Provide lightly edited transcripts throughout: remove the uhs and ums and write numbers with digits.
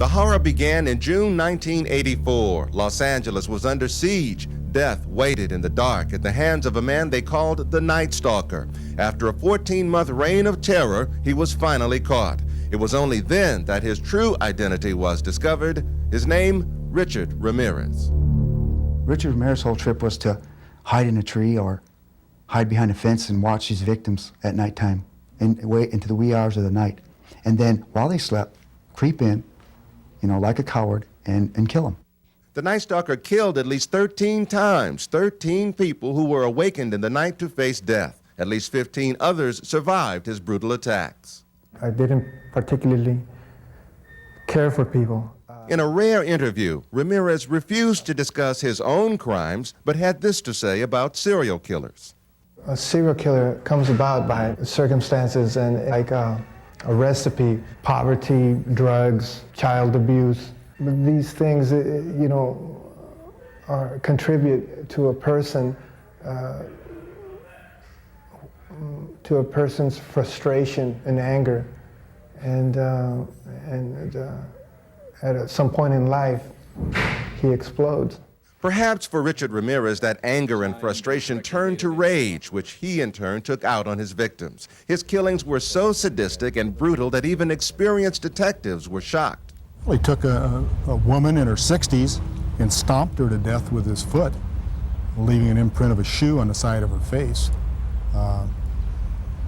The horror began in June 1984. Los Angeles was under siege. Death waited in the dark at the hands of a man they called the Night Stalker. After a 14-month reign of terror, he was finally caught. It was only then that his true identity was discovered. His name, Richard Ramirez. Richard Ramirez's whole trip was to hide in a tree or hide behind a fence and watch his victims at nighttime and wait into the wee hours of the night. And then, while they slept, creep in, like a coward, and kill them. The Night Stalker killed at least 13 times, 13 people who were awakened in the night to face death. At least 15 others survived his brutal attacks. I didn't particularly care for people. In a rare interview, Ramirez refused to discuss his own crimes, but had this to say about serial killers. A serial killer comes about by circumstances and like a recipe: poverty, drugs, child abuse. But these things, contribute to a person, to a person's frustration and anger, and at some point in life, he explodes. Perhaps for Richard Ramirez, that anger and frustration turned to rage, which he in turn took out on his victims. His killings were so sadistic and brutal that even experienced detectives were shocked. Well, he took a woman in her 60s and stomped her to death with his foot, leaving an imprint of a shoe on the side of her face.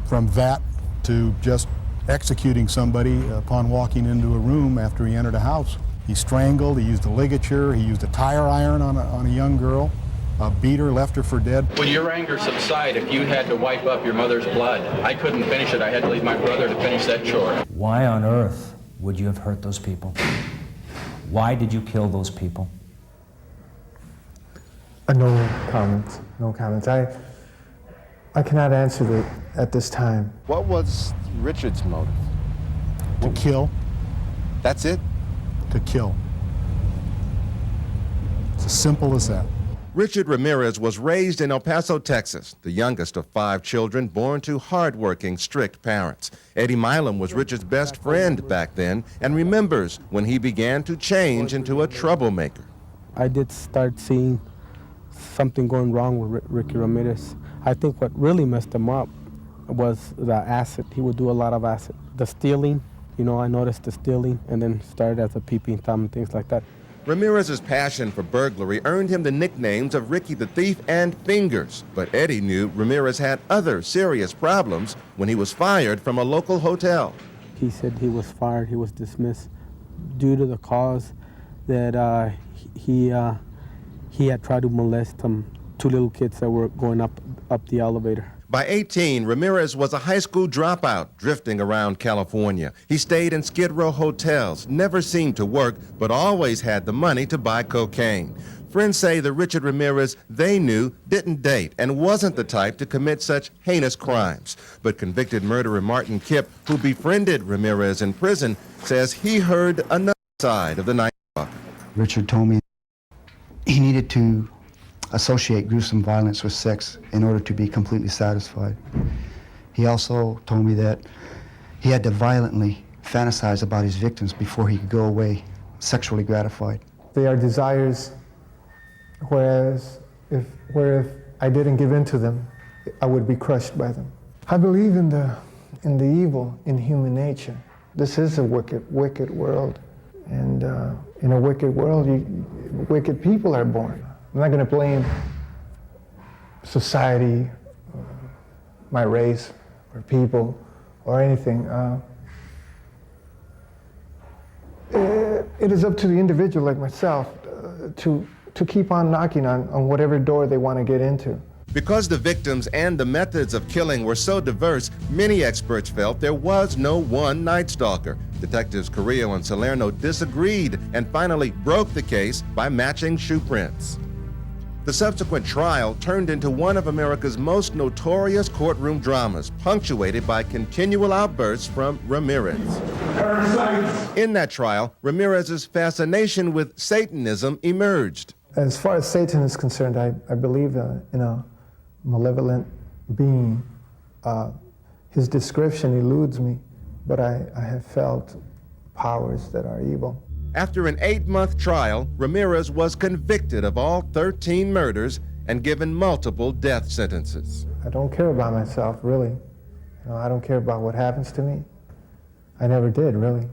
From that to just executing somebody upon walking into a room after he entered a house. He strangled, he used a ligature, he used a tire iron on a young girl, beat her, left her for dead. Would your anger subside if you had to wipe up your mother's blood? I couldn't finish it. I had to leave my brother to finish that chore. Why on earth would you have hurt those people? Why did you kill those people? No comments. No comments. I cannot answer that at this time. What was Richard's motive? To kill. That's it? To kill. It's as simple as that. Richard Ramirez was raised in El Paso, Texas, the youngest of 5 children born to hardworking, strict parents. Eddie Milam was Richard's best friend back then and remembers when he began to change into a troublemaker. I did start seeing something going wrong with Ricky Ramirez. I think what really messed him up was the acid. He would do a lot of acid. The stealing, I noticed the stealing and then started as a peeping Tom and things like that. Ramirez's passion for burglary earned him the nicknames of Ricky the Thief and Fingers. But Eddie knew Ramirez had other serious problems when he was fired from a local hotel. He said he was fired, he was dismissed due to the cause that he had tried to molest 2 little kids that were going up the elevator. By 18, Ramirez was a high school dropout, drifting around California. He stayed in Skid Row hotels, never seemed to work, but always had the money to buy cocaine. Friends say the Richard Ramirez they knew didn't date and wasn't the type to commit such heinous crimes. But convicted murderer Martin Kipp, who befriended Ramirez in prison, says he heard another side of the Night Stalker. Richard told me he needed to associate gruesome violence with sex in order to be completely satisfied. He also told me that he had to violently fantasize about his victims before he could go away sexually gratified. They are desires, whereas if I didn't give in to them, I would be crushed by them. I believe in the evil in human nature. This is a wicked world, and in a wicked world, wicked people are born. I'm not going to blame society, my race, or people, or anything. It is up to the individual like myself to keep on knocking on whatever door they want to get into. Because the victims and the methods of killing were so diverse, many experts felt there was no one Night Stalker. Detectives Carrillo and Salerno disagreed and finally broke the case by matching shoe prints. The subsequent trial turned into one of America's most notorious courtroom dramas, punctuated by continual outbursts from Ramirez. In that trial, Ramirez's fascination with Satanism emerged. As far as Satan is concerned, I believe in a malevolent being. His description eludes me, but I have felt powers that are evil. After an 8-month trial, Ramirez was convicted of all 13 murders and given multiple death sentences. I don't care about myself, really. I don't care about what happens to me. I never did, really.